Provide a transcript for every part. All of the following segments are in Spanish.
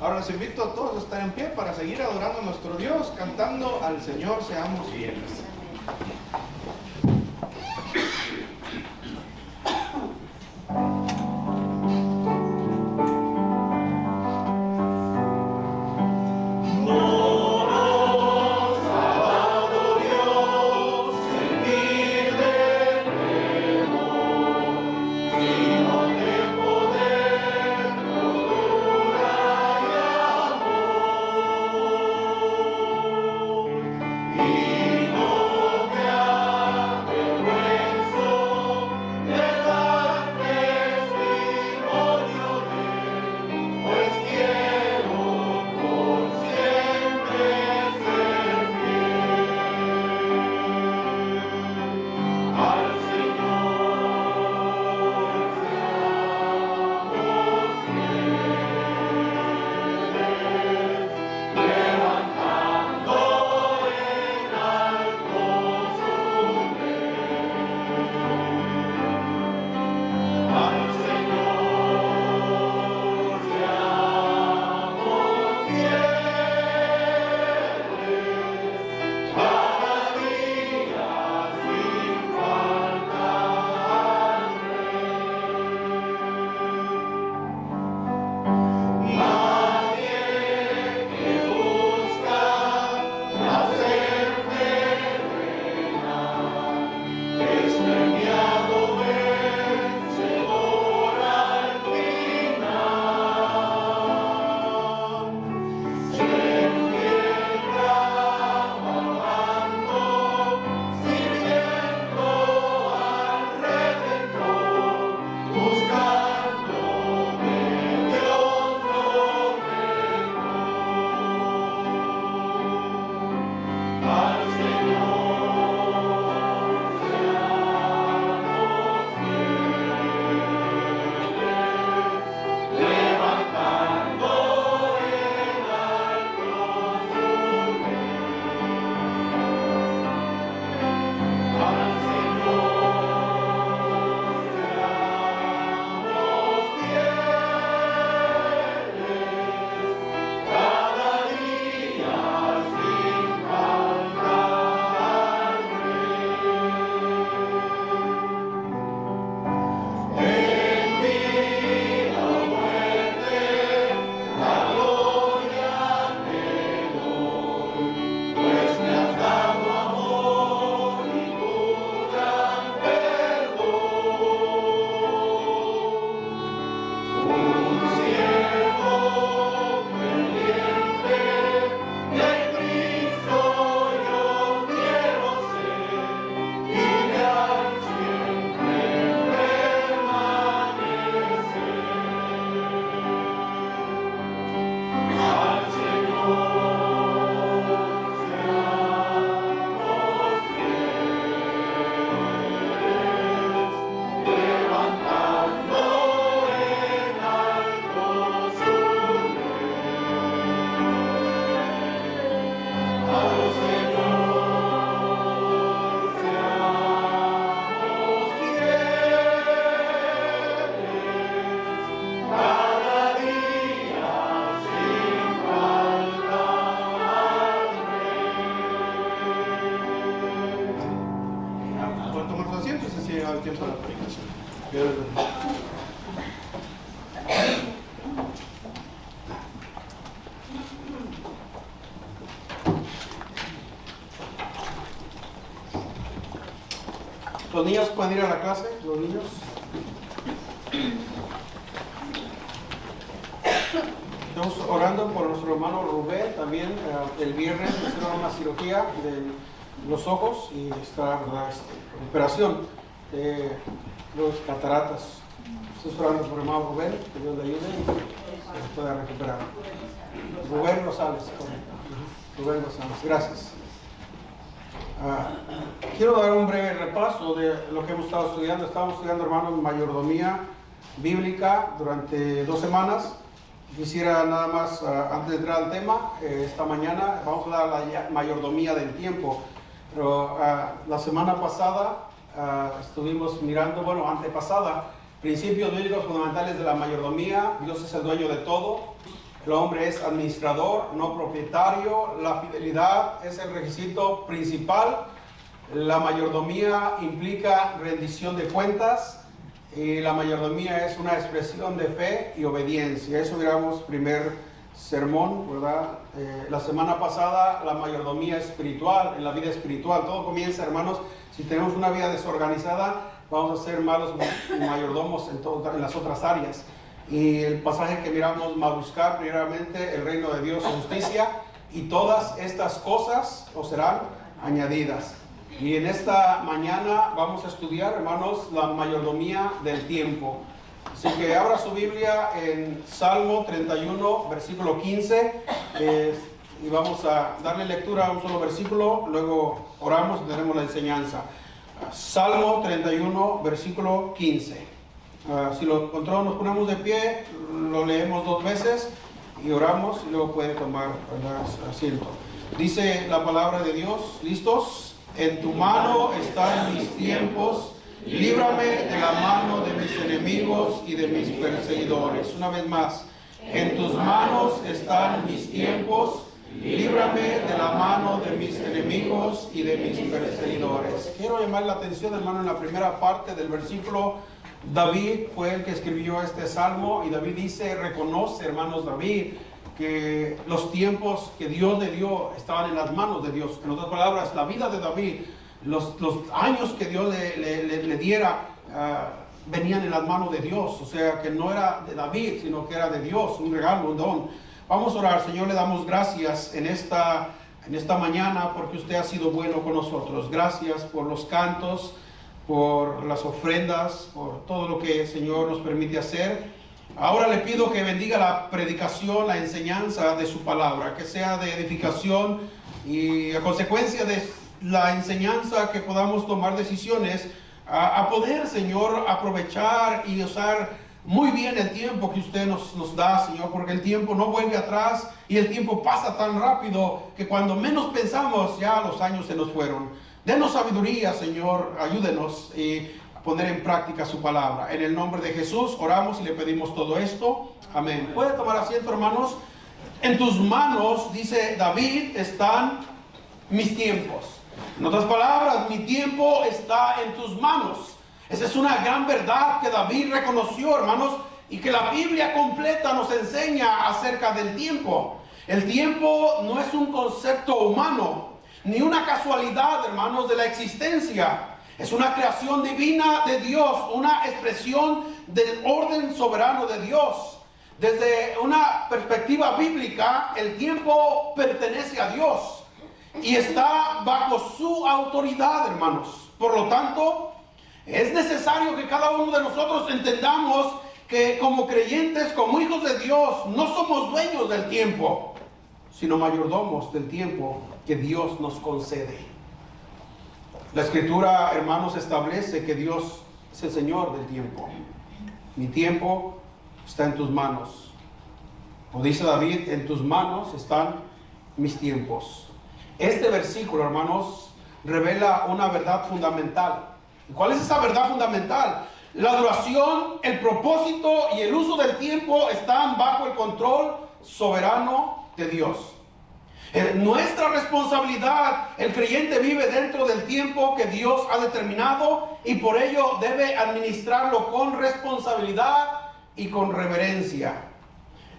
Ahora los invito a todos a estar en pie para seguir adorando a nuestro Dios, cantando al Señor seamos fieles. Y no tiempo de la predicación. ¿Los niños pueden ir a la clase? ¿Los niños? Estamos orando por nuestro hermano Rubén. También el viernes hicieron una cirugía de los ojos y está en operación de los cataratas. Estoy orando por el hermano Rubén, que Dios le ayude y se pueda recuperar. Rubén Rosales. Rubén Rosales, gracias. Quiero dar un breve repaso de lo que hemos estado estudiando. Estamos estudiando, hermanos, mayordomía bíblica durante 2 semanas. Quisiera nada más, antes de entrar al tema, esta mañana vamos a hablar de la mayordomía del tiempo. Pero la semana pasada estuvimos mirando, antepasada, principios bíblicos fundamentales de la mayordomía. Dios es el dueño de todo. El hombre es administrador, no propietario. La fidelidad es el requisito principal. La mayordomía implica rendición de cuentas. Y la mayordomía es una expresión de fe y obediencia. Eso miramos primer sermón, ¿verdad? La semana pasada, la mayordomía espiritual, en la vida espiritual. Todo comienza, hermanos, si tenemos una vida desorganizada, vamos a ser malos mayordomos en las otras áreas. Y el pasaje que miramos va a buscar primeramente el reino de Dios, justicia, y todas estas cosas os serán añadidas. Y en esta mañana vamos a estudiar, hermanos, la mayordomía del tiempo. Así que abra su Biblia en Salmo 31, versículo 15, y vamos a darle lectura a un solo versículo, luego oramos y tenemos la enseñanza. Salmo 31, versículo 15. Si lo encontramos, nos ponemos de pie, lo leemos 2 veces y oramos y luego puede tomar asiento. Dice la palabra de Dios, ¿listos? En tu mano están mis tiempos, líbrame de la mano de mis enemigos y de mis perseguidores. Una vez más, en tus manos están mis tiempos, líbrame de la mano de mis enemigos y de mis perseguidores. Quiero llamar la atención, hermano, en la primera parte del versículo. David fue el que escribió este salmo y David dice, reconoce, hermanos, David, que los tiempos que Dios le dio estaban en las manos de Dios. En otras palabras, la vida de David, los años que Dios le diera, venían en las manos de Dios. O sea, que no era de David, sino que era de Dios, un regalo, un don. Vamos a orar. Señor, le damos gracias en esta mañana porque usted ha sido bueno con nosotros. Gracias por los cantos, por las ofrendas, por todo lo que el Señor nos permite hacer. Ahora le pido que bendiga la predicación, la enseñanza de su palabra, que sea de edificación y a consecuencia de la enseñanza que podamos tomar decisiones a poder, Señor, aprovechar y usar muy bien el tiempo que usted nos da, Señor, porque el tiempo no vuelve atrás y el tiempo pasa tan rápido que cuando menos pensamos ya los años se nos fueron. Denos sabiduría, Señor, ayúdenos a poner en práctica su palabra. En el nombre de Jesús oramos y le pedimos todo esto. Amén. ¿Puede tomar asiento, hermanos? En tus manos, dice David, están mis tiempos. En otras palabras, mi tiempo está en tus manos. Esa es una gran verdad que David reconoció, hermanos, y que la Biblia completa nos enseña acerca del tiempo. El tiempo no es un concepto humano, ni una casualidad, hermanos, de la existencia. Es una creación divina de Dios, una expresión del orden soberano de Dios. Desde una perspectiva bíblica, el tiempo pertenece a Dios y está bajo su autoridad, hermanos. Por lo tanto, es necesario que cada uno de nosotros entendamos que como creyentes, como hijos de Dios, no somos dueños del tiempo, sino mayordomos del tiempo que Dios nos concede. La Escritura, hermanos, establece que Dios es el Señor del tiempo. Mi tiempo está en tus manos. Como dice David, en tus manos están mis tiempos. Este versículo, hermanos, revela una verdad fundamental. ¿Y cuál es esa verdad fundamental? La duración, el propósito y el uso del tiempo están bajo el control soberano de Dios. Nuestra responsabilidad, el creyente vive dentro del tiempo que Dios ha determinado y por ello debe administrarlo con responsabilidad y con reverencia.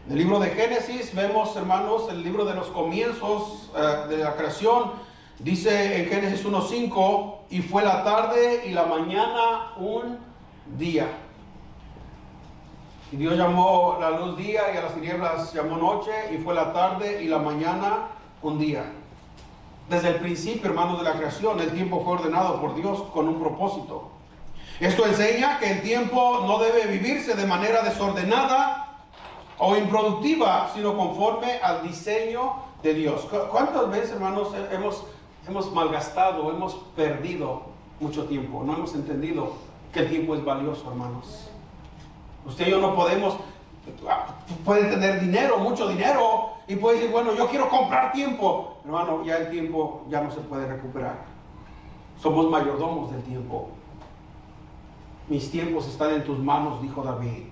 En el libro de Génesis vemos, hermanos, el libro de los comienzos de la creación. Dice en Génesis 1:5, y fue la tarde y la mañana un día. Y Dios llamó la luz día y a las tinieblas llamó noche, y fue la tarde y la mañana un día. Desde el principio, hermanos, de la creación, el tiempo fue ordenado por Dios con un propósito. Esto enseña que el tiempo no debe vivirse de manera desordenada o improductiva, sino conforme al diseño de Dios. ¿Cuántas veces, hermanos, hemos malgastado, hemos perdido mucho tiempo? No hemos entendido que el tiempo es valioso, hermanos. Usted y yo no podemos, pueden tener dinero, mucho dinero, y puede decir, bueno, yo quiero comprar tiempo. Hermano, ya el tiempo ya no se puede recuperar. Somos mayordomos del tiempo. Mis tiempos están en tus manos, dijo David.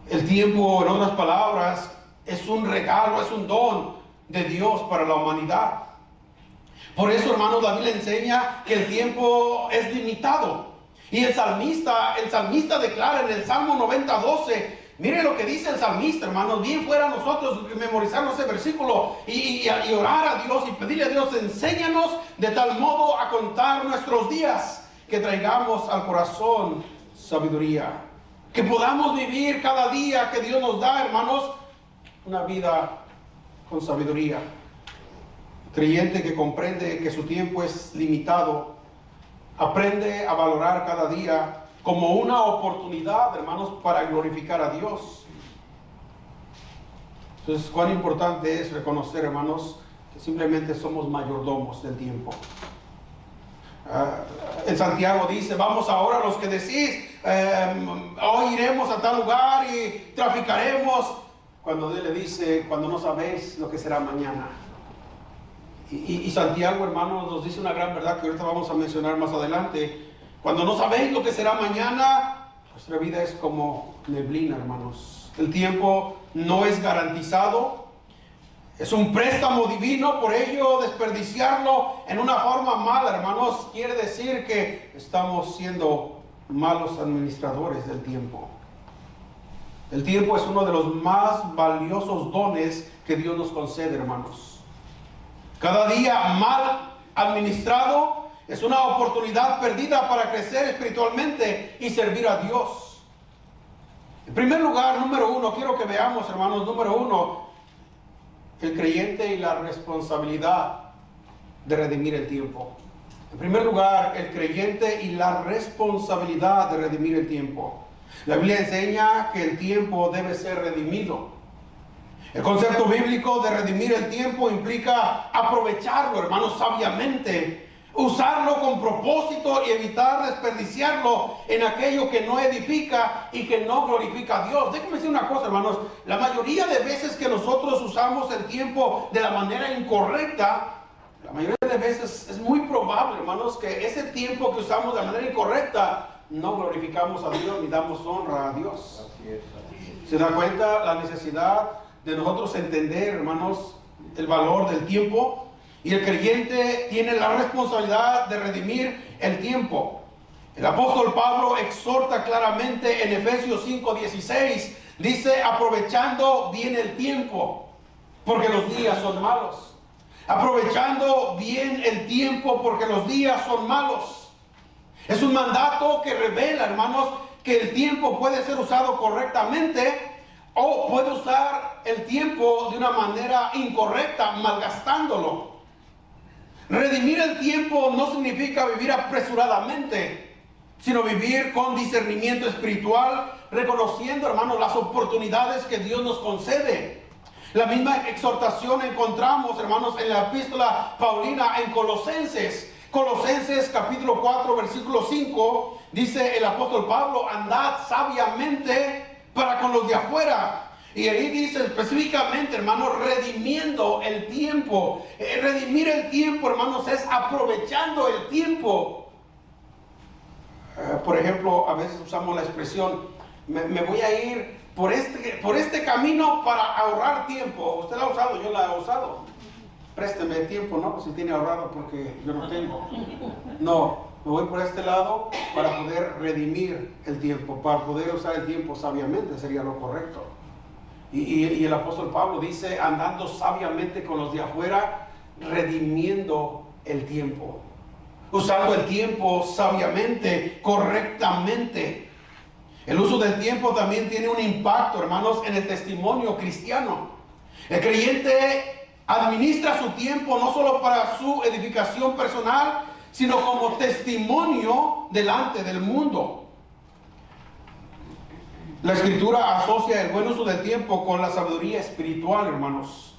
El tiempo, en otras palabras, es un regalo, es un don de Dios para la humanidad. Por eso, hermano, David le enseña que el tiempo es limitado. Y el salmista declara en el Salmo 90:12, mire lo que dice el salmista, hermanos. Bien fuera nosotros memorizarnos ese versículo y orar a Dios y pedirle a Dios, enséñanos de tal modo a contar nuestros días, que traigamos al corazón sabiduría. Que podamos vivir cada día que Dios nos da, hermanos, una vida con sabiduría. Creyente que comprende que su tiempo es limitado, aprende a valorar cada día como una oportunidad, hermanos, para glorificar a Dios. Entonces, cuán importante es reconocer, hermanos, que simplemente somos mayordomos del tiempo. En Santiago dice, vamos ahora los que decís, hoy iremos a tal lugar y traficaremos, cuando Dios le dice, cuando no sabéis lo que será mañana. Y Santiago, hermanos, nos dice una gran verdad que ahorita vamos a mencionar más adelante. Cuando no sabéis lo que será mañana, nuestra vida es como neblina, hermanos. El tiempo no es garantizado. Es un préstamo divino, por ello desperdiciarlo en una forma mala, hermanos, quiere decir que estamos siendo malos administradores del tiempo. El tiempo es uno de los más valiosos dones que Dios nos concede, hermanos. Cada día mal administrado es una oportunidad perdida para crecer espiritualmente y servir a Dios. En primer lugar, número uno, quiero que veamos, hermanos, número uno, el creyente y la responsabilidad de redimir el tiempo. En primer lugar, el creyente y la responsabilidad de redimir el tiempo. La Biblia enseña que el tiempo debe ser redimido. El concepto bíblico de redimir el tiempo implica aprovecharlo, hermanos, sabiamente, usarlo con propósito y evitar desperdiciarlo en aquello que no edifica y que no glorifica a Dios. Déjenme decir una cosa, hermanos, la mayoría de veces que nosotros usamos el tiempo de la manera incorrecta, la mayoría de veces es muy probable, hermanos, que ese tiempo que usamos de manera incorrecta no glorificamos a Dios ni damos honra a Dios. ¿Se da cuenta la necesidad de nosotros entender, hermanos, el valor del tiempo? Y el creyente tiene la responsabilidad de redimir el tiempo. El apóstol Pablo exhorta claramente en Efesios 5:16, dice, aprovechando bien el tiempo, porque los días son malos. Aprovechando bien el tiempo, porque los días son malos. Es un mandato que revela, hermanos, que el tiempo puede ser usado correctamente o puede usar el tiempo de una manera incorrecta, malgastándolo. Redimir el tiempo no significa vivir apresuradamente, sino vivir con discernimiento espiritual, reconociendo, hermanos, las oportunidades que Dios nos concede. La misma exhortación encontramos, hermanos, en la epístola paulina en Colosenses. Colosenses capítulo 4, versículo 5, dice el apóstol Pablo, andad sabiamente para con los de afuera. Y ahí dice específicamente, hermanos, redimiendo el tiempo. Redimir el tiempo, hermanos, es aprovechando el tiempo. Por ejemplo, a veces usamos la expresión, me voy a ir por este camino para ahorrar tiempo. Usted la ha usado, yo la he usado. Présteme tiempo, ¿no? Si tiene ahorrado, porque yo no tengo. No, me voy por este lado para poder redimir el tiempo, para poder usar el tiempo sabiamente, sería lo correcto. Y el apóstol Pablo dice, andando sabiamente con los de afuera, redimiendo el tiempo. Usando el tiempo sabiamente, correctamente. El uso del tiempo también tiene un impacto, hermanos, en el testimonio cristiano. El creyente administra su tiempo no solo para su edificación personal, sino como testimonio delante del mundo. La Escritura asocia el buen uso del tiempo con la sabiduría espiritual, hermanos.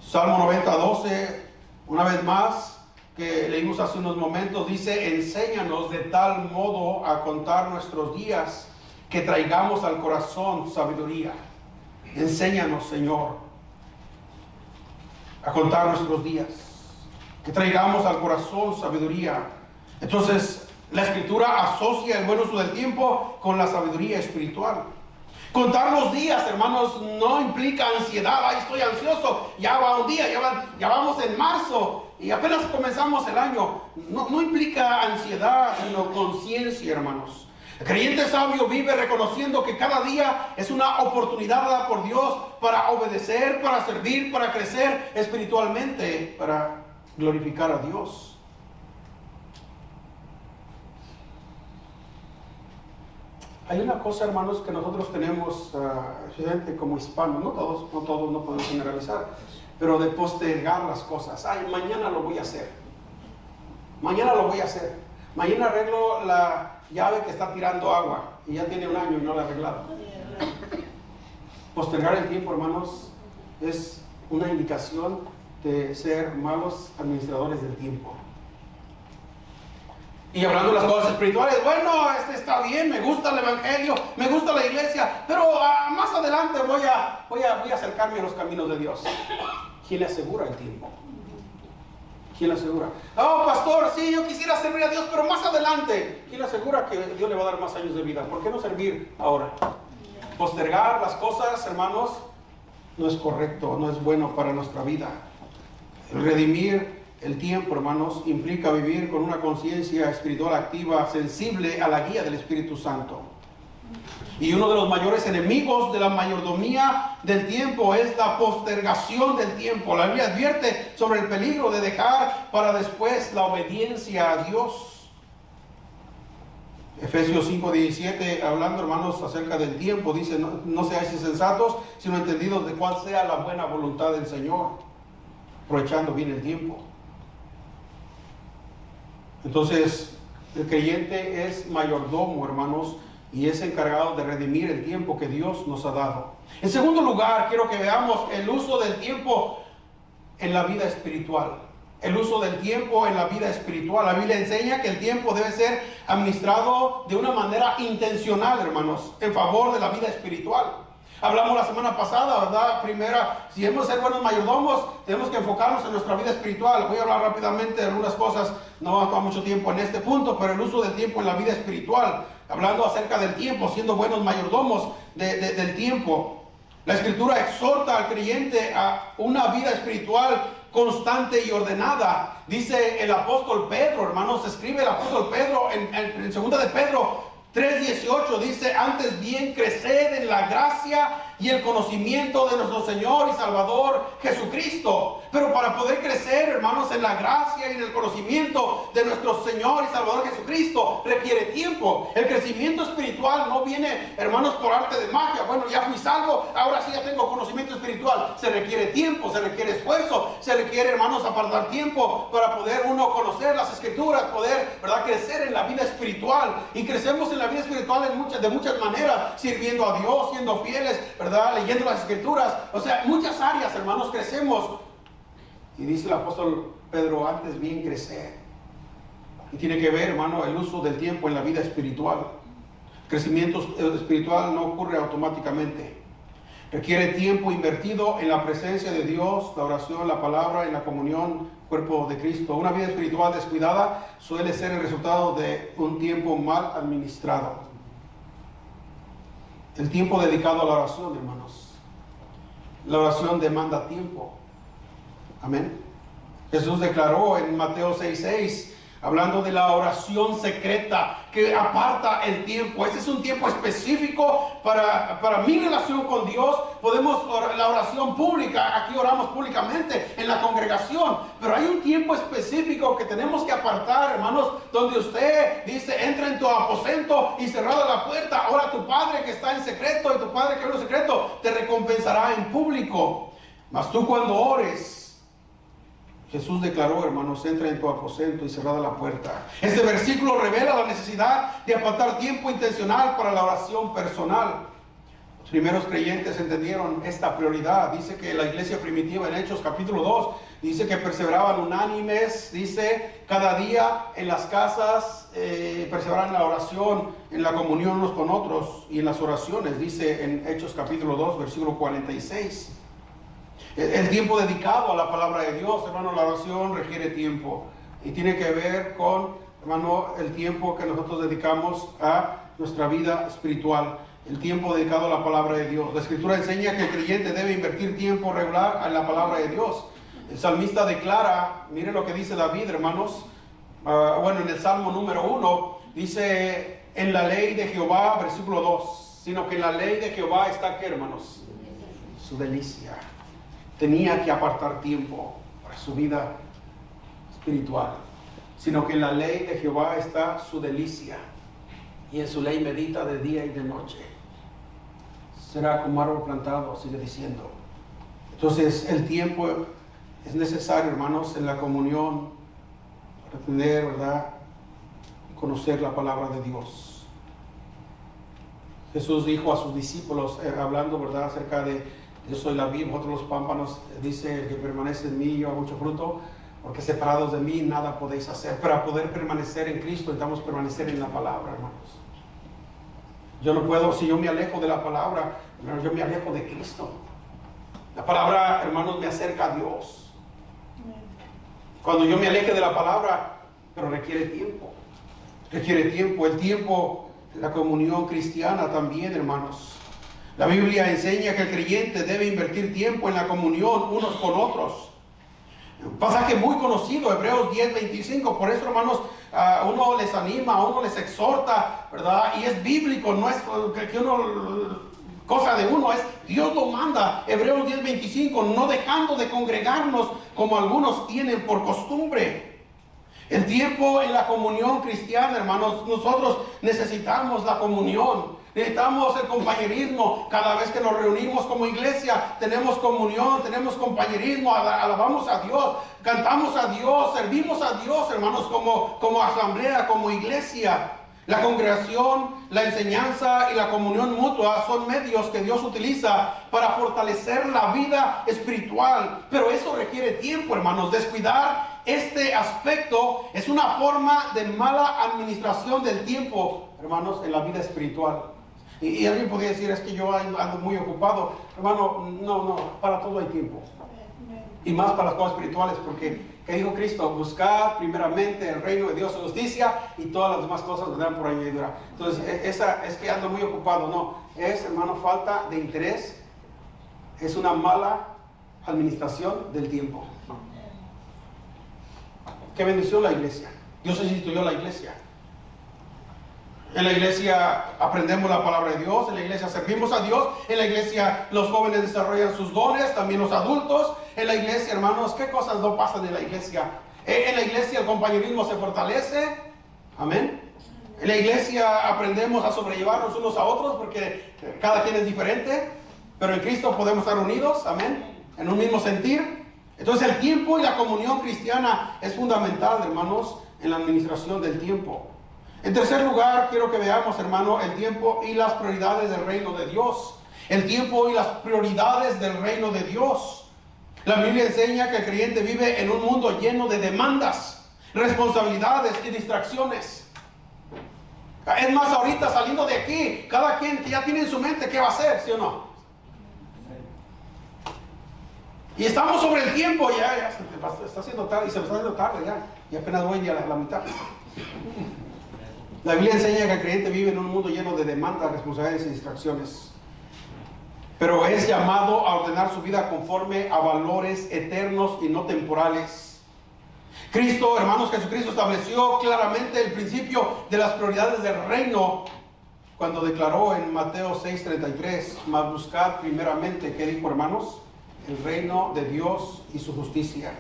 Salmo 90:12, una vez más, que leímos hace unos momentos, dice, enséñanos de tal modo a contar nuestros días que traigamos al corazón sabiduría. Enséñanos, Señor, a contar nuestros días, que traigamos al corazón sabiduría. Entonces, la Escritura asocia el buen uso del tiempo con la sabiduría espiritual. Contar los días, hermanos, no implica ansiedad. Ay, estoy ansioso, ya va un día, ya vamos en marzo y apenas comenzamos el año. No implica ansiedad, sino conciencia, hermanos. El creyente sabio vive reconociendo que cada día es una oportunidad dada por Dios para obedecer, para servir, para crecer espiritualmente, para glorificar a Dios. Hay una cosa, hermanos, que nosotros tenemos, gente como hispanos, no todos no podemos generalizar, pero de postergar las cosas. Ay, mañana lo voy a hacer. Mañana lo voy a hacer. Mañana arreglo la llave que está tirando agua y ya tiene un año y no la he arreglado. Postergar el tiempo, hermanos, es una indicación de ser malos administradores del tiempo. Y hablando de las cosas espirituales, bueno, está bien, me gusta el evangelio, me gusta la iglesia, pero más adelante voy a acercarme a los caminos de Dios. ¿Quién le asegura el tiempo? ¿Quién le asegura? Oh, pastor, sí, yo quisiera servir a Dios, pero más adelante. ¿Quién le asegura que Dios le va a dar más años de vida? ¿Por qué no servir ahora? Postergar las cosas, hermanos, no es correcto, no es bueno para nuestra vida. El redimir el tiempo, hermanos, implica vivir con una conciencia espiritual activa, sensible a la guía del Espíritu Santo. Y uno de los mayores enemigos de la mayordomía del tiempo es la postergación del tiempo. La Biblia advierte sobre el peligro de dejar para después la obediencia a Dios. Efesios 5:17, hablando, hermanos, acerca del tiempo, dice, no seáis insensatos, sino entendidos de cuál sea la buena voluntad del Señor, aprovechando bien el tiempo. Entonces, el creyente es mayordomo, hermanos, y es encargado de redimir el tiempo que Dios nos ha dado. En segundo lugar, quiero que veamos el uso del tiempo en la vida espiritual. El uso del tiempo en la vida espiritual. La Biblia enseña que el tiempo debe ser administrado de una manera intencional, hermanos, en favor de la vida espiritual. Hablamos la semana pasada, ¿verdad? Primera, si hemos de ser buenos mayordomos, tenemos que enfocarnos en nuestra vida espiritual. Voy a hablar rápidamente de algunas cosas, no va a tomar mucho tiempo en este punto, pero el uso del tiempo en la vida espiritual. Hablando acerca del tiempo, siendo buenos mayordomos del tiempo. La Escritura exhorta al creyente a una vida espiritual constante y ordenada. Dice el apóstol Pedro, hermanos, escribe el apóstol Pedro en 2 de Pedro 3:18, dice: antes bien creced en la gracia y el conocimiento de nuestro Señor y Salvador Jesucristo. Pero para poder crecer, hermanos, en la gracia y en el conocimiento de nuestro Señor y Salvador Jesucristo, requiere tiempo. El crecimiento espiritual no viene, hermanos, por arte de magia. Bueno, ya fui salvo, ahora sí ya tengo conocimiento espiritual. Se requiere tiempo, se requiere esfuerzo, se requiere, hermanos, apartar tiempo para poder uno conocer las Escrituras, poder, ¿verdad?, crecer en la vida espiritual. Y crecemos en la vida espiritual de muchas maneras, sirviendo a Dios, siendo fieles, ¿verdad?, leyendo las Escrituras. O sea, muchas áreas, hermanos, crecemos. Y dice el apóstol Pedro, antes bien crecer. Y tiene que ver, hermano, el uso del tiempo en la vida espiritual. Crecimiento espiritual no ocurre automáticamente. Requiere tiempo invertido en la presencia de Dios, la oración, la palabra, en la comunión, cuerpo de Cristo. Una vida espiritual descuidada suele ser el resultado de un tiempo mal administrado. El tiempo dedicado a la oración, hermanos. La oración demanda tiempo. Amén. Jesús declaró en Mateo 6:6, hablando de la oración secreta que aparta el tiempo. Ese es un tiempo específico para mi relación con Dios. Podemos orar la oración pública, aquí oramos públicamente en la congregación, pero hay un tiempo específico que tenemos que apartar, hermanos, donde usted dice: entra en tu aposento y cerrada la puerta, ora tu Padre que está en secreto, y tu Padre que está en secreto te recompensará en público. Mas tú, cuando ores, Jesús declaró, hermanos, entra en tu aposento y cerrada la puerta. Este versículo revela la necesidad de apartar tiempo intencional para la oración personal. Los primeros creyentes entendieron esta prioridad. Dice que la iglesia primitiva en Hechos capítulo 2, dice que perseveraban unánimes, dice, cada día en las casas, perseveraban en la oración, en la comunión unos con otros y en las oraciones, dice en Hechos capítulo 2, versículo 46. El tiempo dedicado a la palabra de Dios, hermano, la oración requiere tiempo. Y tiene que ver con, hermano, el tiempo que nosotros dedicamos a nuestra vida espiritual. El tiempo dedicado a la palabra de Dios. La Escritura enseña que el creyente debe invertir tiempo regular en la palabra de Dios. El salmista declara, mire lo que dice David, hermanos. En el Salmo número 1, dice: en la ley de Jehová, versículo 2, sino que en la ley de Jehová está, ¿qué, hermanos? Su delicia. Tenía que apartar tiempo para su vida espiritual, sino que en la ley de Jehová está su delicia, y en su ley medita de día y de noche. Será como árbol plantado, sigue diciendo. Entonces el tiempo es necesario, hermanos, en la comunión, para tener, ¿verdad?, y conocer la palabra de Dios. Jesús dijo a sus discípulos, hablando, ¿verdad?, acerca de: yo soy la vid, vosotros los pámpanos. Dice: el que permanece en mí, yo hago mucho fruto, porque separados de mí nada podéis hacer. Para poder permanecer en Cristo necesitamos permanecer en la palabra, hermanos. Yo no puedo, si yo me alejo de la palabra, yo me alejo de Cristo. La palabra, hermanos, me acerca a Dios. Cuando yo me aleje de la palabra, pero requiere tiempo. Requiere tiempo. El tiempo, la comunión cristiana también, hermanos. La Biblia enseña que el creyente debe invertir tiempo en la comunión unos con otros. Un pasaje muy conocido, Hebreos 10:25. Por eso, hermanos, uno les anima, uno les exhorta, ¿verdad? Y es bíblico, no es que uno, cosa de uno, es Dios lo manda. Hebreos 10:25, no dejando de congregarnos como algunos tienen por costumbre. El tiempo en la comunión cristiana, hermanos, nosotros necesitamos la comunión. Necesitamos el compañerismo. Cada vez que nos reunimos como iglesia, tenemos comunión, tenemos compañerismo, alabamos a Dios, cantamos a Dios, servimos a Dios, hermanos, como asamblea, como iglesia. La congregación, la enseñanza y la comunión mutua son medios que Dios utiliza para fortalecer la vida espiritual. Pero eso requiere tiempo, hermanos. Descuidar este aspecto es una forma de mala administración del tiempo, hermanos, en la vida espiritual. Y alguien podría decir, es que yo ando muy ocupado. Hermano, no, para todo hay tiempo. Y más para las cosas espirituales, porque ¿qué dijo Cristo? Buscad primeramente el reino de Dios, su justicia, y todas las demás cosas vendrán por añadidura. Entonces, esa es que ando muy ocupado. No, es, hermano, falta de interés. Es una mala administración del tiempo. Qué bendición la iglesia. Dios instituyó la iglesia. En la iglesia aprendemos la palabra de Dios, en la iglesia servimos a Dios, en la iglesia los jóvenes desarrollan sus dones, también los adultos. En la iglesia, hermanos, ¿qué cosas no pasan en la iglesia? En la iglesia el compañerismo se fortalece, amén. En la iglesia aprendemos a sobrellevarnos unos a otros porque cada quien es diferente, pero en Cristo podemos estar unidos, amén, en un mismo sentir. Entonces el tiempo y la comunión cristiana es fundamental, hermanos, en la administración del tiempo. En tercer lugar, quiero que veamos, hermano, el tiempo y las prioridades del reino de Dios. El tiempo y las prioridades del reino de Dios. La Biblia enseña que el creyente vive en un mundo lleno de demandas, responsabilidades y distracciones. Es más, ahorita saliendo de aquí, cada quien ya tiene en su mente qué va a hacer, ¿sí o no? Y estamos sobre el tiempo, ya se está haciendo tarde, y se está haciendo tarde ya, y apenas voy a la mitad. La Biblia enseña que el creyente vive en un mundo lleno de demandas, responsabilidades y distracciones. Pero es llamado a ordenar su vida conforme a valores eternos y no temporales. Cristo, hermanos, Jesucristo estableció claramente el principio de las prioridades del reino cuando declaró en Mateo 6:33, mas buscad primeramente, ¿qué dijo, hermanos? El reino de Dios y su justicia.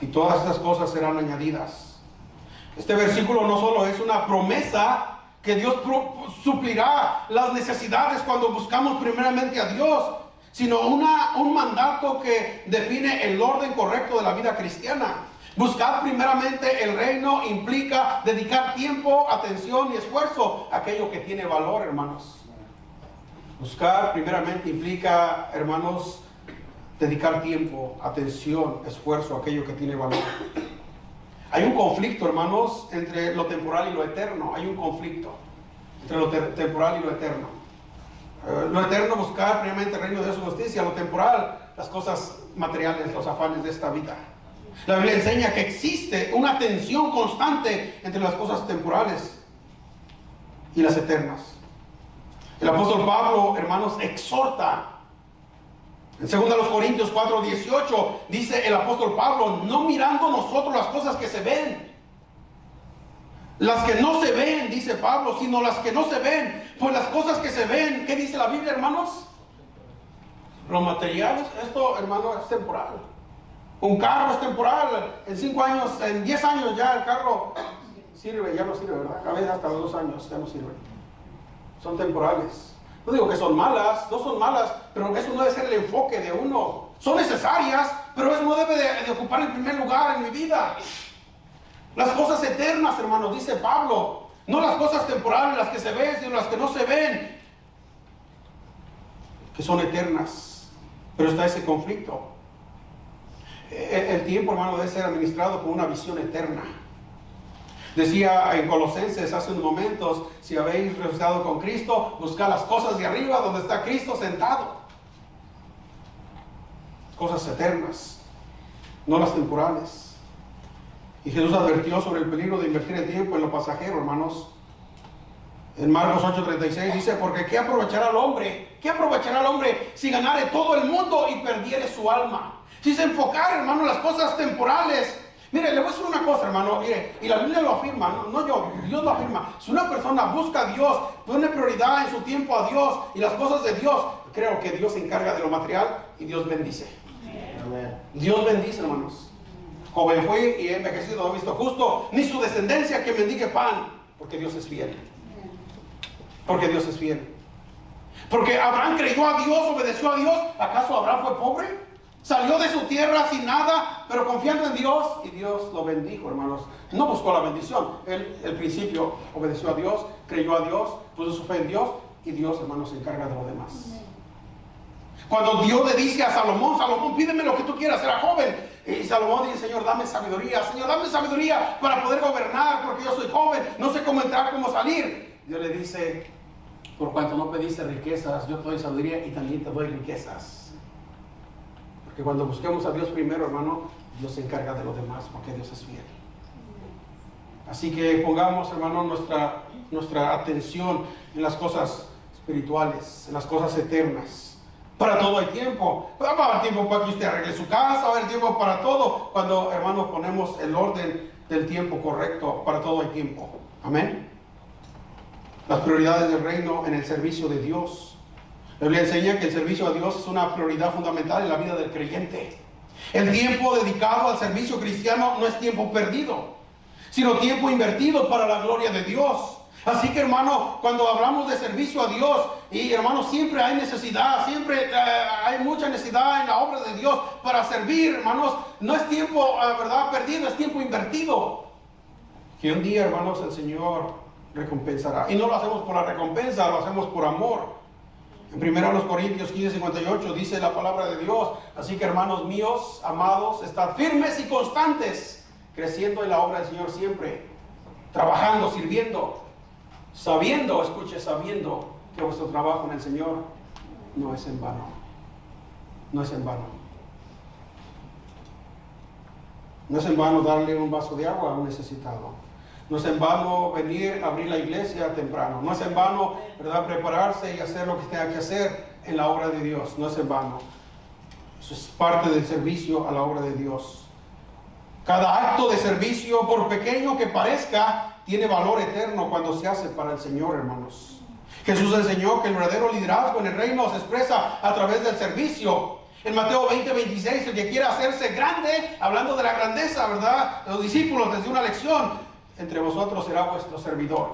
Y todas estas cosas serán añadidas. Este versículo no solo es una promesa que Dios suplirá las necesidades cuando buscamos primeramente a Dios, sino un mandato que define el orden correcto de la vida cristiana. Buscar primeramente el reino implica dedicar tiempo, atención y esfuerzo a aquello que tiene valor, hermanos. Buscar primeramente implica, hermanos, dedicar tiempo, atención, esfuerzo a aquello que tiene valor. Hay un conflicto, hermanos, entre lo temporal y lo eterno. Hay un conflicto entre lo temporal y lo eterno. Lo eterno, buscar primeramente el reino de Dios y su justicia. Lo temporal, las cosas materiales, los afanes de esta vida. La Biblia enseña que existe una tensión constante entre las cosas temporales y las eternas. El apóstol Pablo, hermanos, exhorta. En 2 Corintios 4:18 dice el apóstol Pablo, no mirando nosotros las cosas que se ven, las que no se ven, dice Pablo, sino las que no se ven. Pues las cosas que se ven, ¿qué dice la Biblia, hermanos? Los materiales, esto, hermano, es temporal. Un carro es temporal. En 5 años, en 10 años ya el carro sirve, ya no sirve, ¿verdad? A veces hasta 2 años ya no sirve. Son temporales. No digo que son malas, no son malas, pero eso no debe ser el enfoque de uno. Son necesarias, pero eso no debe de ocupar el primer lugar en mi vida. Las cosas eternas, hermanos, dice Pablo, no las cosas temporales, las que se ven, sino las que no se ven, que son eternas. Pero está ese conflicto. El tiempo, hermano, debe ser administrado con una visión eterna. Decía en Colosenses hace unos momentos, si habéis resucitado con Cristo, buscad las cosas de arriba donde está Cristo sentado. Cosas eternas, no las temporales. Y Jesús advirtió sobre el peligro de invertir el tiempo en lo pasajero, hermanos. En Marcos 8:36 dice, porque ¿qué aprovechará el hombre? ¿Qué aprovechará el hombre si ganare todo el mundo y perdiere su alma? Si se enfocara, hermano, en las cosas temporales. Mire, le voy a decir una cosa, hermano, mire, y la Biblia lo afirma, no yo, Dios lo afirma. Si una persona busca a Dios, pone prioridad en su tiempo a Dios y las cosas de Dios, creo que Dios se encarga de lo material y Dios bendice. Amén. Dios bendice, hermanos. Joven fui y he envejecido, no he visto justo, ni su descendencia que mendigue pan, porque Dios es fiel. Porque Dios es fiel. Porque Abraham creyó a Dios, obedeció a Dios. ¿Acaso Abraham fue pobre? Salió de su tierra sin nada, pero confiando en Dios, y Dios lo bendijo, hermanos. No buscó la bendición. Él, al principio, obedeció a Dios, creyó a Dios, puso su fe en Dios, y Dios, hermanos, se encarga de lo demás. Cuando Dios le dice a Salomón, Salomón, pídeme lo que tú quieras, era joven. Y Salomón dice, Señor, dame sabiduría para poder gobernar, porque yo soy joven, no sé cómo entrar, cómo salir. Dios le dice, por cuanto no pediste riquezas, yo te doy sabiduría y también te doy riquezas. Porque cuando busquemos a Dios primero, hermano, Dios se encarga de lo demás, porque Dios es fiel. Así que pongamos, hermano, nuestra atención en las cosas espirituales, en las cosas eternas. Para todo hay tiempo. Va a haber tiempo para que usted arregle su casa, va a haber tiempo para todo. Cuando, hermanos, ponemos el orden del tiempo correcto, para todo hay tiempo. Amén. Las prioridades del reino en el servicio de Dios. La Biblia enseña que el servicio a Dios es una prioridad fundamental en la vida del creyente. El tiempo dedicado al servicio cristiano no es tiempo perdido, sino tiempo invertido para la gloria de Dios. Así que, hermano, cuando hablamos de servicio a Dios, y hermano, siempre hay necesidad, siempre hay mucha necesidad en la obra de Dios para servir, hermanos. No es tiempo, verdad, perdido, es tiempo invertido. Que un día, hermanos, el Señor recompensará. Y no lo hacemos por la recompensa, lo hacemos por amor. En 1 Corintios 15:58 dice la palabra de Dios: así que, hermanos míos, amados, estad firmes y constantes, creciendo en la obra del Señor siempre, trabajando, sirviendo, sabiendo, escuche, sabiendo que vuestro trabajo en el Señor no es en vano. No es en vano. No es en vano darle un vaso de agua a un necesitado. No es en vano venir a abrir la iglesia temprano. No es en vano, ¿verdad?, prepararse y hacer lo que tenga que hacer en la obra de Dios. No es en vano. Eso es parte del servicio a la obra de Dios. Cada acto de servicio, por pequeño que parezca, tiene valor eterno cuando se hace para el Señor, hermanos. Jesús enseñó que el verdadero liderazgo en el reino se expresa a través del servicio. En Mateo 20:26, el que quiera hacerse grande, hablando de la grandeza, ¿verdad?, los discípulos les dio una lección: entre vosotros será vuestro servidor.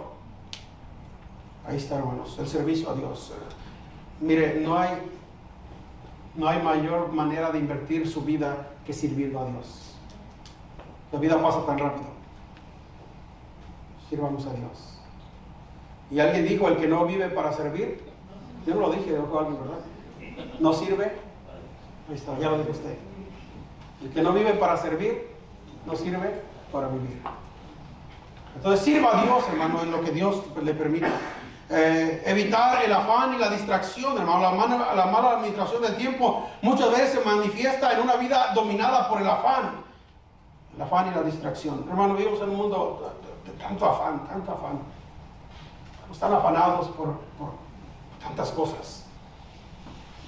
Ahí está, hermanos, el servicio a Dios. Mire, no hay mayor manera de invertir su vida que sirviendo a Dios. La vida pasa tan rápido. Sirvamos a Dios. Y alguien dijo: el que no vive para servir. Yo no lo dije, lo dijo alguien, ¿verdad? No sirve. Ahí está, ya lo dijo usted. El que no vive para servir, no sirve para vivir. Entonces sirva a Dios, hermano, en lo que Dios le permita. Evitar el afán y la distracción, hermano. La mala administración del tiempo muchas veces se manifiesta en una vida dominada por el afán. El afán y la distracción. Hermano, vivimos en un mundo de tanto afán. Están afanados por tantas cosas.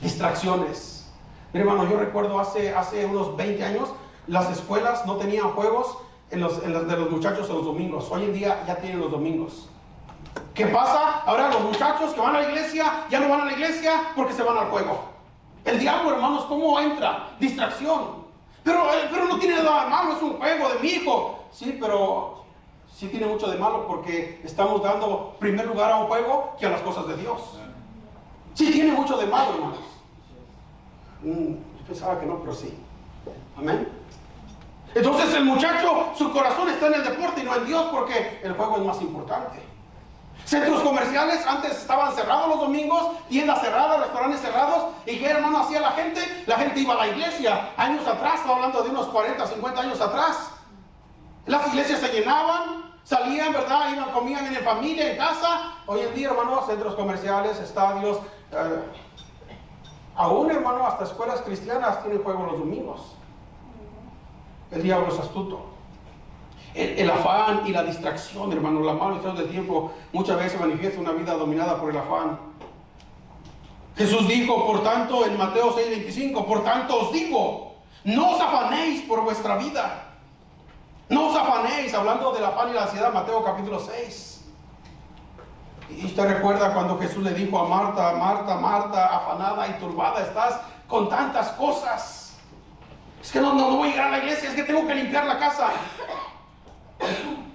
Distracciones. Mire, hermano, yo recuerdo hace unos 20 años, las escuelas no tenían juegos de los muchachos en los domingos. Hoy en día ya tienen los domingos. ¿Qué pasa? Ahora los muchachos que van a la iglesia ya no van a la iglesia porque se van al juego. El diablo, hermanos, ¿cómo entra? Distracción. Pero no tiene nada de malo, es un juego de mi hijo. Sí, pero sí tiene mucho de malo porque estamos dando primer lugar a un juego que a las cosas de Dios. Sí tiene mucho de malo, hermanos. Yo pensaba que no, pero sí. Amén. Entonces el muchacho, su corazón está en el deporte y no en Dios, porque el juego es más importante. Centros comerciales antes estaban cerrados los domingos, tiendas cerradas, restaurantes cerrados. ¿Y qué, hermano, hacía la gente? La gente iba a la iglesia. Años atrás, estoy hablando de unos 40, 50 años atrás. Las iglesias se llenaban, salían, ¿verdad? Iban, comían en familia, en casa. Hoy en día, hermano, centros comerciales, estadios, aún, hermano, hasta escuelas cristianas tienen juego los domingos. El diablo es astuto. El afán y la distracción, hermano, la mala administración del tiempo muchas veces manifiesta una vida dominada por el afán. Jesús dijo, por tanto, en Mateo 6:25, por tanto os digo, no os afanéis por vuestra vida. No os afanéis, hablando del afán y la ansiedad, Mateo capítulo 6. Y usted recuerda cuando Jesús le dijo a Marta: Marta, Marta, afanada y turbada estás con tantas cosas. Es que no voy a llegar a la iglesia, es que tengo que limpiar la casa.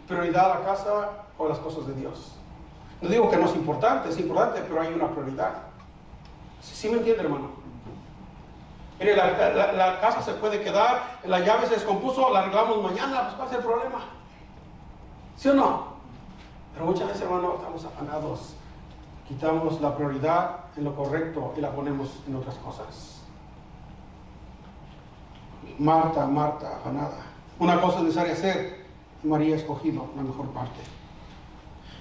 ¿Prioridad a la casa o las cosas de Dios? No digo que no es importante, pero hay una prioridad. ¿Sí me entiende, hermano? Mire, la casa se puede quedar, la llave se descompuso, la arreglamos mañana, pues ¿cuál es el problema? ¿Sí o no? Pero muchas veces, hermano, estamos afanados. Quitamos la prioridad en lo correcto y la ponemos en otras cosas. Marta, afanada. Una cosa es necesaria hacer, y María ha escogido la mejor parte.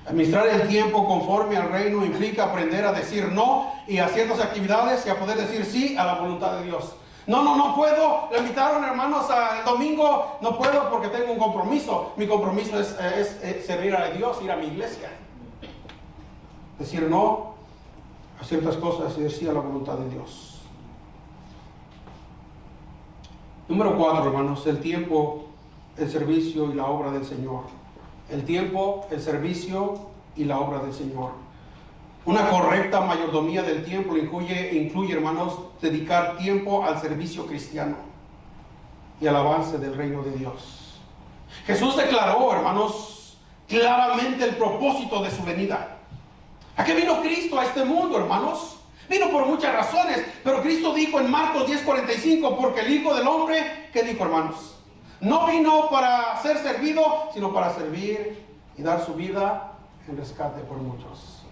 Administrar el tiempo conforme al reino implica aprender a decir no y a ciertas actividades y a poder decir sí a la voluntad de Dios. No puedo. Le invitaron, hermanos, el domingo. No puedo porque tengo un compromiso. Mi compromiso es servir a Dios, ir a mi iglesia. Decir no a ciertas cosas y decir sí a la voluntad de Dios. Número 4, hermanos, el tiempo, el servicio y la obra del Señor. El tiempo, el servicio y la obra del Señor. Una correcta mayordomía del tiempo incluye, hermanos, dedicar tiempo al servicio cristiano y al avance del reino de Dios. Jesús declaró, hermanos, claramente el propósito de su venida. ¿A qué vino Cristo a este mundo, hermanos? Vino por muchas razones, pero Cristo dijo en Marcos 10:45, porque el Hijo del Hombre, ¿qué dijo, hermanos? No vino para ser servido, sino para servir y dar su vida en rescate por muchos.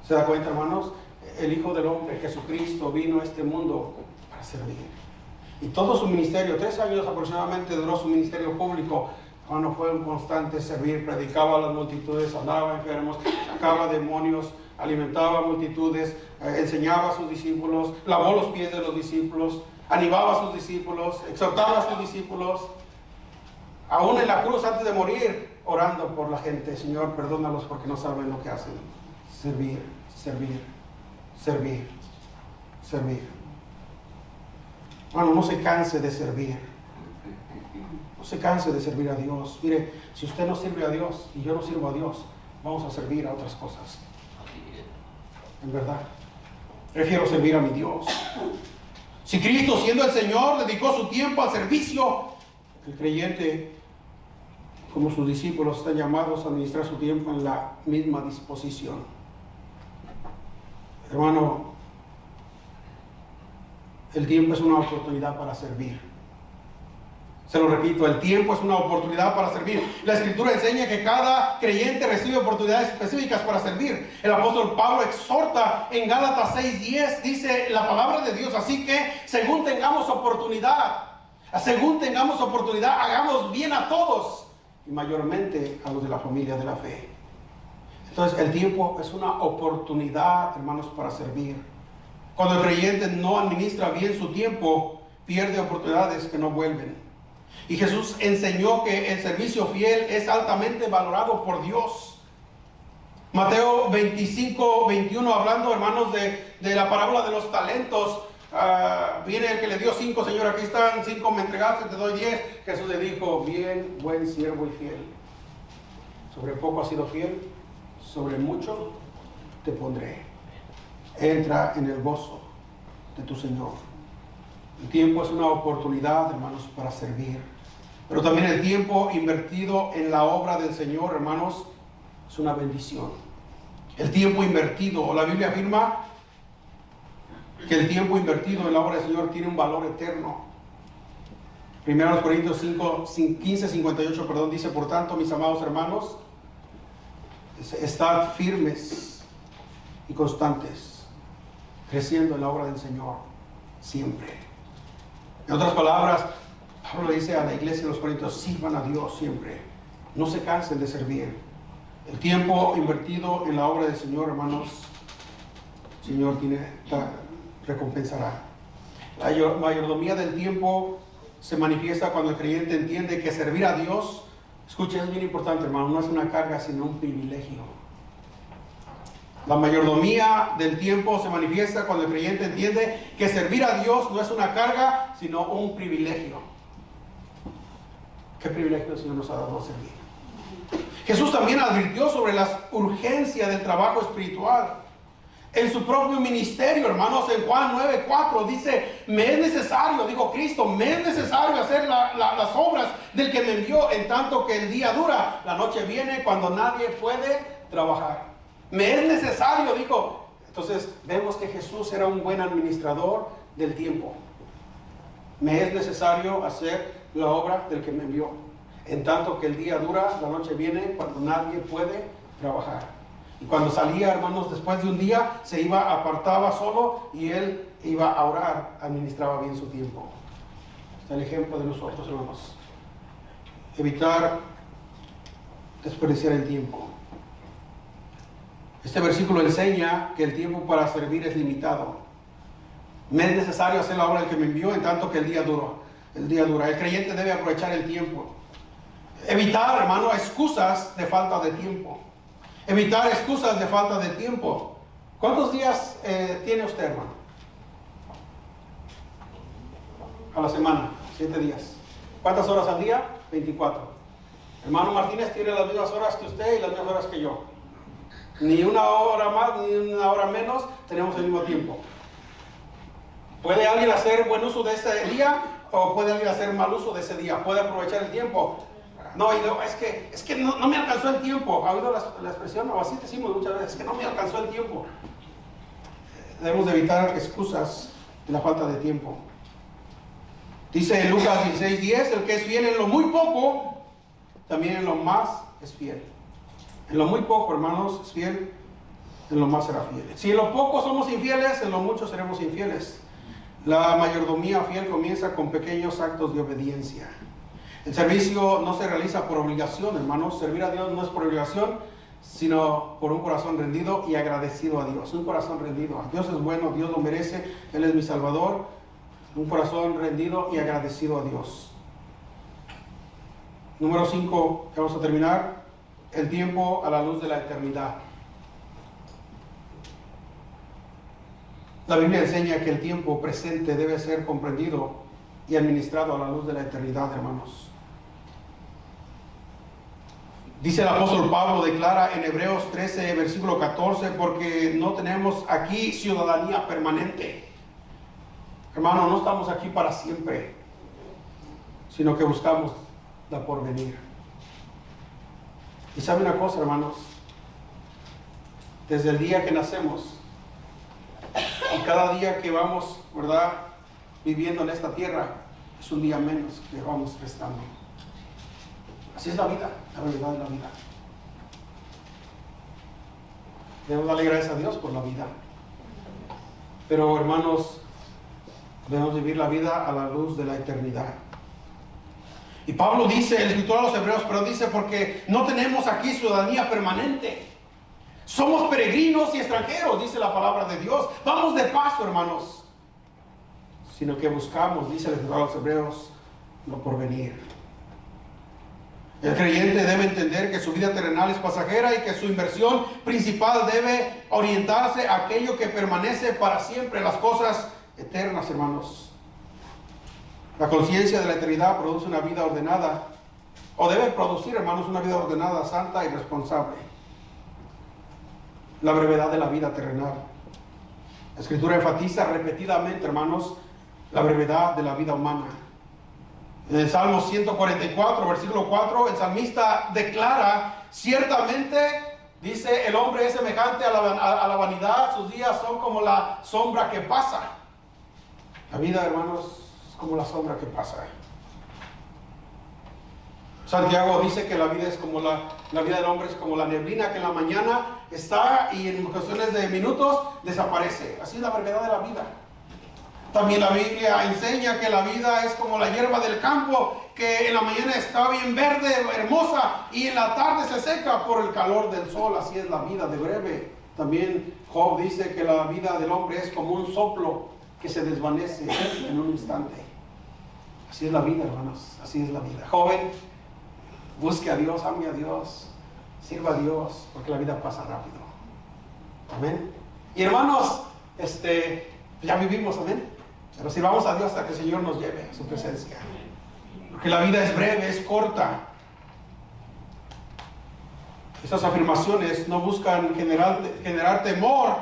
¿Se da cuenta, hermanos? El Hijo del Hombre, Jesucristo, vino a este mundo para servir. Y todo su ministerio, 3 años aproximadamente duró su ministerio público. Hermano, fue un constante servir, predicaba a las multitudes, sanaba enfermos, sacaba demonios, alimentaba a multitudes, enseñaba a sus discípulos, lavó los pies de los discípulos, animaba a sus discípulos, exhortaba a sus discípulos. Aún en la cruz, antes de morir, orando por la gente: Señor, perdónalos porque no saben lo que hacen. Servir. Bueno, no se canse de servir. No se canse de servir a Dios. Mire, si usted no sirve a Dios y yo no sirvo a Dios, vamos a servir a otras cosas. En verdad, prefiero servir a mi Dios. Si Cristo, siendo el Señor, dedicó su tiempo al servicio, el creyente, como sus discípulos, están llamados a administrar su tiempo en la misma disposición. Hermano, el tiempo es una oportunidad para servir. Se lo repito, el tiempo es una oportunidad para servir. La Escritura enseña que cada creyente recibe oportunidades específicas para servir. El apóstol Pablo exhorta en Gálatas 6:10, dice la palabra de Dios: así que según tengamos oportunidad, hagamos bien a todos, y mayormente a los de la familia de la fe. Entonces, el tiempo es una oportunidad, hermanos, para servir. Cuando el creyente no administra bien su tiempo, pierde oportunidades que no vuelven. Y Jesús enseñó que el servicio fiel es altamente valorado por Dios. Mateo 25:21, hablando, hermanos, de la parábola de los talentos. Viene el que le dio 5, Señor, aquí están 5, me entregaste, te doy 10. Jesús le dijo: bien, buen siervo y fiel. Sobre poco has sido fiel, sobre mucho te pondré. Entra en el gozo de tu Señor. El tiempo es una oportunidad, hermanos, para servir. Pero también el tiempo invertido en la obra del Señor, hermanos, es una bendición. El tiempo invertido, la Biblia afirma que el tiempo invertido en la obra del Señor tiene un valor eterno. 1 Corintios 15:58, dice: por tanto, mis amados hermanos, estad firmes y constantes, creciendo en la obra del Señor siempre. En otras palabras, Pablo le dice a la iglesia de los Corintios: sirvan a Dios siempre, no se cansen de servir. El tiempo invertido en la obra del Señor, hermanos, el Señor recompensará. La mayordomía del tiempo se manifiesta cuando el creyente entiende que servir a Dios, escuchen, es bien importante, hermano, no es una carga, sino un privilegio. La mayordomía del tiempo se manifiesta cuando el creyente entiende que servir a Dios no es una carga, sino un privilegio. ¿Qué privilegio el Señor nos ha dado a servir? Jesús también advirtió sobre la urgencia del trabajo espiritual. En su propio ministerio, hermanos, en Juan 9:4 dice: me es necesario, dijo Cristo, me es necesario hacer las obras del que me envió, en tanto que el día dura, la noche viene cuando nadie puede trabajar. Me es necesario, dijo. Entonces vemos que Jesús era un buen administrador del tiempo. Me es necesario hacer la obra del que me envió. En tanto que el día dura, la noche viene cuando nadie puede trabajar. Y cuando salía, hermanos, después de un día, se iba, apartaba solo y él iba a orar, administraba bien su tiempo. Está el ejemplo de nosotros, hermanos. Evitar desperdiciar el tiempo. Este versículo enseña que el tiempo para servir es limitado. Me es necesario hacer la obra del que me envió en tanto que el día dura. El creyente debe aprovechar el tiempo. Evitar, hermano, excusas de falta de tiempo. Evitar excusas de falta de tiempo. ¿Cuántos días tiene usted, hermano? A la semana, 7 días. ¿Cuántas horas al día? 24. Hermano Martínez tiene las mismas horas que usted y las mismas horas que yo. Ni una hora más, ni una hora menos, tenemos el mismo tiempo. ¿Puede alguien hacer buen uso de ese día o puede alguien hacer mal uso de ese día? ¿Puede aprovechar el tiempo? No, es que no me alcanzó el tiempo. ¿Ha oído la expresión? O así decimos muchas veces, es que no me alcanzó el tiempo. Debemos de evitar excusas de la falta de tiempo. Dice en Lucas 16:10, el que es fiel en lo muy poco, también en lo más es fiel. En lo muy poco, hermanos, es fiel, en lo más será fiel. Si en lo poco somos infieles, en lo mucho seremos infieles. La mayordomía fiel comienza con pequeños actos de obediencia. El servicio no se realiza por obligación, hermanos. Servir a Dios no es por obligación, sino por un corazón rendido y agradecido a Dios. Un corazón rendido. Dios es bueno, Dios lo merece, Él es mi Salvador. Un corazón rendido y agradecido a Dios. Número 5, vamos a terminar. El tiempo a la luz de la eternidad. La Biblia enseña que el tiempo presente debe ser comprendido y administrado a la luz de la eternidad, hermanos. Dice el apóstol Pablo, declara en Hebreos 13, versículo 14, porque no tenemos aquí ciudadanía permanente. Hermano, no estamos aquí para siempre, sino que buscamos la porvenir. Y sabe una cosa, hermanos, desde el día que nacemos y cada día que vamos, ¿verdad?, viviendo en esta tierra, es un día menos que vamos restando. Así es la vida, la verdad de la vida. Debemos darle gracias a Dios por la vida. Pero, hermanos, debemos vivir la vida a la luz de la eternidad. Y Pablo dice, el escritor a los Hebreos, pero dice, porque no tenemos aquí ciudadanía permanente. Somos peregrinos y extranjeros, dice la palabra de Dios. Vamos de paso, hermanos. Sino que buscamos, dice el escritor a los Hebreos, lo porvenir. El creyente debe entender que su vida terrenal es pasajera y que su inversión principal debe orientarse a aquello que permanece para siempre, las cosas eternas, hermanos. La conciencia de la eternidad produce una vida ordenada, o debe producir, hermanos, una vida ordenada, santa y responsable. La brevedad de la vida terrenal. La Escritura enfatiza repetidamente, hermanos, la brevedad de la vida humana. En el Salmo 144, versículo 4, el salmista declara, ciertamente, dice, el hombre es semejante a la vanidad, sus días son como la sombra que pasa. La vida, hermanos, es como la sombra que pasa. Santiago dice que la vida es como la vida del hombre es como la neblina que en la mañana está y en cuestiones de minutos desaparece. Así es la brevedad de la vida. También la Biblia enseña que la vida es como la hierba del campo, que en la mañana está bien verde, hermosa, y en la tarde se seca por el calor del sol. Así es la vida de breve. También Job dice que la vida del hombre es como un soplo que se desvanece en un instante. Así es la vida, hermanos. Así es la vida. Joven, busque a Dios, ame a Dios, sirva a Dios, porque la vida pasa rápido. Amén. Y hermanos, ya vivimos, amén. Pero sirvamos a Dios hasta que el Señor nos lleve a su presencia. Porque la vida es breve, es corta. Estas afirmaciones no buscan generar temor,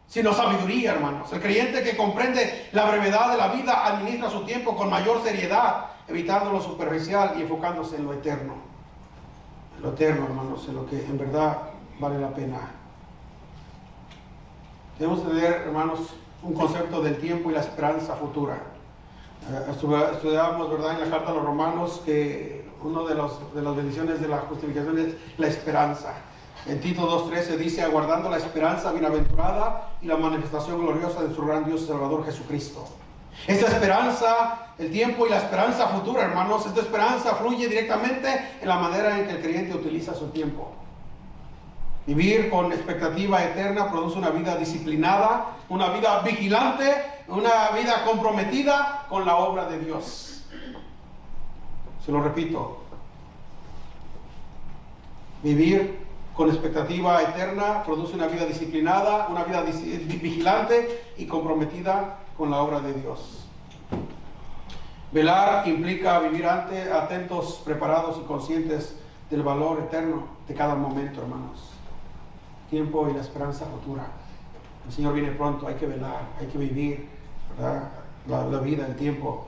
sino sabiduría, hermanos. El creyente que comprende la brevedad de la vida administra su tiempo con mayor seriedad, evitando lo superficial y enfocándose en lo eterno. En lo eterno, hermanos, en lo que en verdad vale la pena. Debemos tener, hermanos, un concepto del tiempo y la esperanza futura. Estudiábamos, ¿verdad?, en la carta a los Romanos que una de las bendiciones de la justificación es la esperanza. En Tito 2:13 dice: aguardando la esperanza bienaventurada y la manifestación gloriosa de su gran Dios y Salvador Jesucristo. Esta esperanza, el tiempo y la esperanza futura, hermanos, esta esperanza fluye directamente en la manera en que el creyente utiliza su tiempo. Vivir con expectativa eterna produce una vida disciplinada, una vida vigilante, una vida comprometida con la obra de Dios. Se lo repito. Vivir con expectativa eterna produce una vida disciplinada, una vida vigilante y comprometida con la obra de Dios. Velar implica vivir atentos, preparados y conscientes del valor eterno de cada momento, hermanos. Tiempo y la esperanza futura. El Señor viene pronto, hay que velar, hay que vivir, ¿verdad?, la vida, el tiempo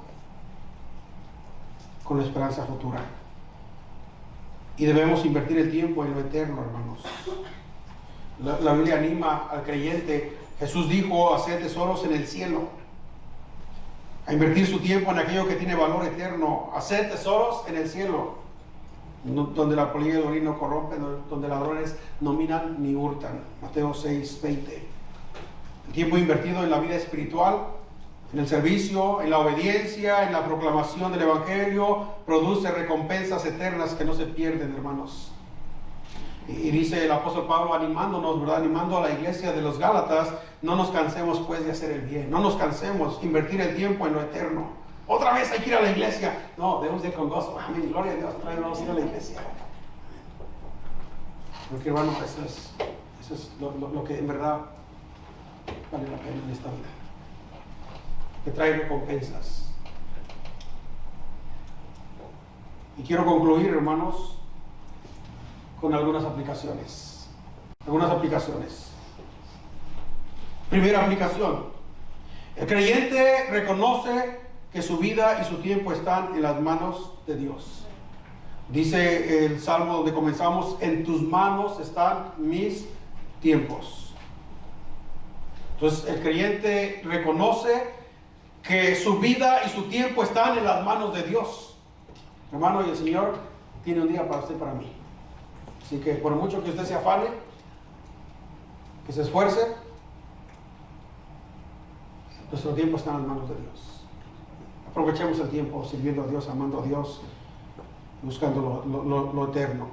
con la esperanza futura. Y debemos invertir el tiempo en lo eterno, hermanos. La Biblia anima al creyente. Jesús dijo: haced tesoros en el cielo. A invertir su tiempo en aquello que tiene valor eterno. Haced tesoros en el cielo, donde la polilla y el orín no corrompen, donde ladrones no minan ni hurtan. Mateo 6:20. El tiempo invertido en la vida espiritual, en el servicio, en la obediencia, en la proclamación del Evangelio, produce recompensas eternas que no se pierden, hermanos. Y dice el apóstol Pablo animándonos, ¿verdad?, animando a la iglesia de los Gálatas: no nos cansemos pues de hacer el bien, no nos cansemos, invertir el tiempo en lo eterno. Otra vez hay que ir a la iglesia. No, debemos ir con gozo. Amén, gloria a Dios, otra vez vamos a ir a la iglesia. Porque, hermano, eso es lo que en verdad vale la pena en esta vida, que trae recompensas. Y quiero concluir, hermanos, con algunas aplicaciones. Primera aplicación: el creyente reconoce que su vida y su tiempo están en las manos de Dios. Dice el Salmo donde comenzamos: en tus manos están mis tiempos. Entonces el creyente reconoce que su vida y su tiempo están en las manos de Dios. Hermano, y el Señor tiene un día para usted y para mí. Así que por mucho que usted se afane, que se esfuerce, nuestro tiempo está en las manos de Dios. Aprovechemos el tiempo sirviendo a Dios, amando a Dios, buscando lo eterno.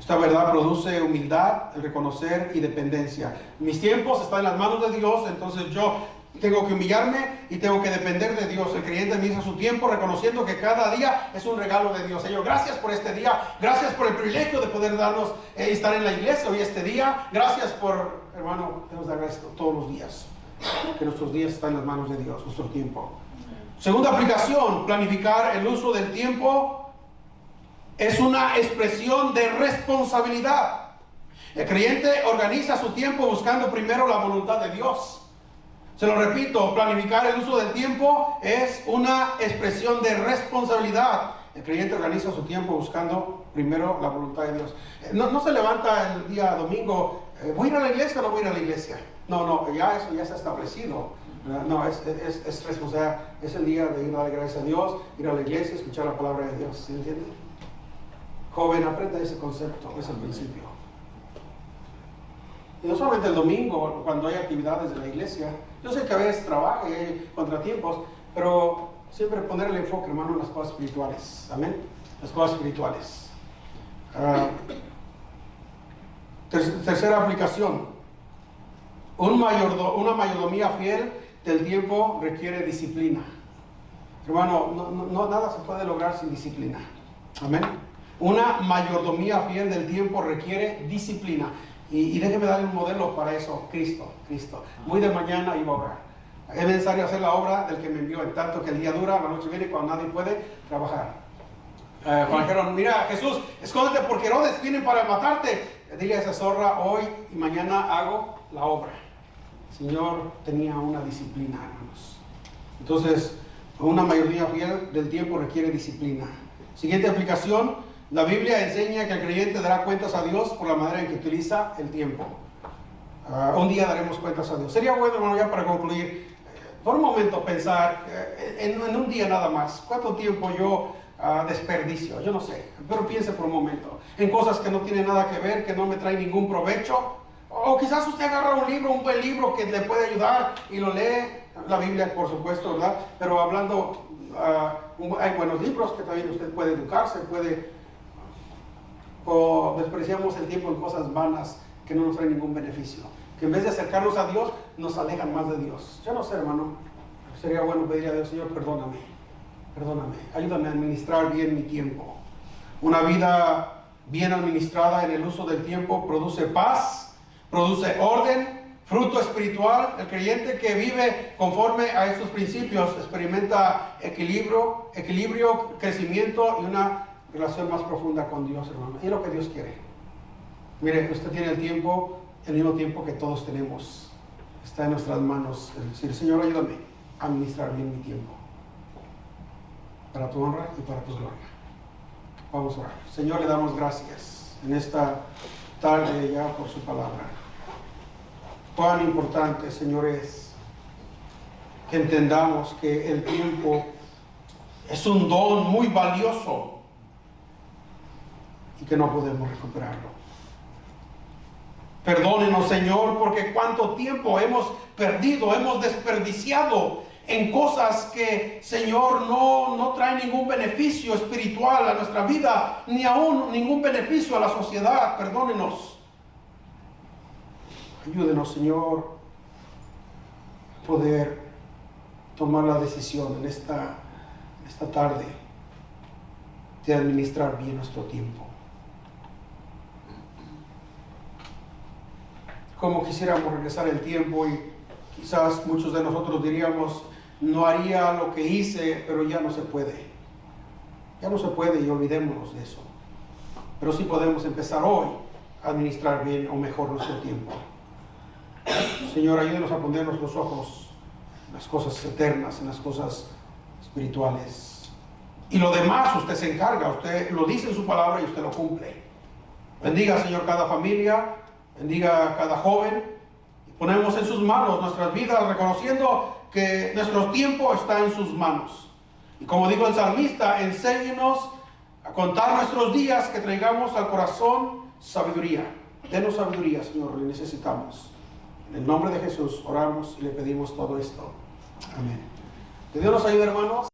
Esta verdad produce humildad, el reconocer y dependencia. Mis tiempos están en las manos de Dios, entonces yo tengo que humillarme y tengo que depender de Dios. El creyente administra su tiempo reconociendo que cada día es un regalo de Dios. Señor, gracias por este día, gracias por el privilegio de poder darnos estar en la iglesia hoy este día. Gracias por, hermano, debemos dar esto todos los días, que nuestros días están en las manos de Dios, nuestro tiempo. Segunda aplicación: planificar el uso del tiempo es una expresión de responsabilidad. El creyente organiza su tiempo buscando primero la voluntad de Dios. Se lo repito, planificar el uso del tiempo es una expresión de responsabilidad. El creyente organiza su tiempo buscando primero la voluntad de Dios. No se levanta el día domingo: ¿voy a ir a la iglesia o no voy a ir a la iglesia? No, ya eso ya se ha establecido. No, es responsabilidad. Es el día de ir a dar gracias a Dios, ir a la iglesia, escuchar la palabra de Dios. ¿Se entiende? Joven, aprenda ese concepto, es el principio. Y no solamente el domingo, cuando hay actividades de la iglesia. Yo sé que a veces trabaja y hay contratiempos, pero siempre poner el enfoque, hermano, en las cosas espirituales. Amén. Las cosas espirituales. Tercera aplicación: una mayordomía fiel del tiempo requiere disciplina. Hermano, nada se puede lograr sin disciplina. Amén. Una mayordomía fiel del tiempo requiere disciplina. Y déjeme darle un modelo para eso: Cristo. Muy de mañana iba a orar. Es necesario hacer la obra del que me envió, en tanto que el día dura, la noche viene cuando nadie puede trabajar. Cuando dijeron: mira, Jesús, escóndete porque Herodes viene para matarte, dile a esa zorra: hoy y mañana hago la obra. El Señor tenía una disciplina, hermanos. Entonces, una mayoría fiel del tiempo requiere disciplina. Siguiente aplicación: la Biblia enseña que el creyente dará cuentas a Dios por la manera en que utiliza el tiempo. Un día daremos cuentas a Dios. Sería bueno, hermano, ya para concluir, por un momento pensar en un día nada más. ¿Cuánto tiempo yo desperdicio? Yo no sé, pero piense por un momento en cosas que no tienen nada que ver, que no me traen ningún provecho. O quizás usted agarra un buen libro que le puede ayudar y lo lee. La Biblia, por supuesto, ¿verdad? Pero hablando, hay buenos libros que también usted puede educarse, o despreciamos el tiempo en cosas vanas que no nos traen ningún beneficio, que en vez de acercarnos a Dios, nos alejan más de Dios. Yo no sé, hermano, sería bueno pedir a Dios: Señor, perdóname, ayúdame a administrar bien mi tiempo. Una vida bien administrada en el uso del tiempo produce paz, produce orden, fruto espiritual. El creyente que vive conforme a estos principios experimenta equilibrio, crecimiento y una relación más profunda con Dios, hermano. Y es lo que Dios quiere. Mire, usted tiene el tiempo, el mismo tiempo que todos tenemos. Está en nuestras manos el decir: Señor, ayúdame a administrar bien mi tiempo, para tu honra y para tu gloria. Vamos a orar. Señor, le damos gracias en esta tarde ya por su palabra. Cuán importante, Señor, es que entendamos que el tiempo es un don muy valioso y que no podemos recuperarlo. Perdónenos, Señor, porque cuánto tiempo hemos perdido, hemos desperdiciado en cosas que, Señor, no traen ningún beneficio espiritual a nuestra vida, ni aún ningún beneficio a la sociedad. Perdónenos. Ayúdenos, Señor, a poder tomar la decisión en esta tarde de administrar bien nuestro tiempo. Como quisiéramos regresar el tiempo y quizás muchos de nosotros diríamos: no haría lo que hice, pero ya no se puede. Ya no se puede y olvidémonos de eso. Pero sí podemos empezar hoy a administrar bien o mejor nuestro tiempo. Señor, ayúdenos a poner nuestros ojos en las cosas eternas, en las cosas espirituales. Y lo demás usted se encarga, usted lo dice en su palabra y usted lo cumple. Bendiga, Señor, cada familia, bendiga a cada joven. Y ponemos en sus manos nuestras vidas, reconociendo que nuestro tiempo está en sus manos. Y como dijo el salmista: enséñenos a contar nuestros días, que traigamos al corazón sabiduría. Denos sabiduría, Señor, le necesitamos. En el nombre de Jesús oramos y le pedimos todo esto. Amén. Que Dios nos ayude, hermanos.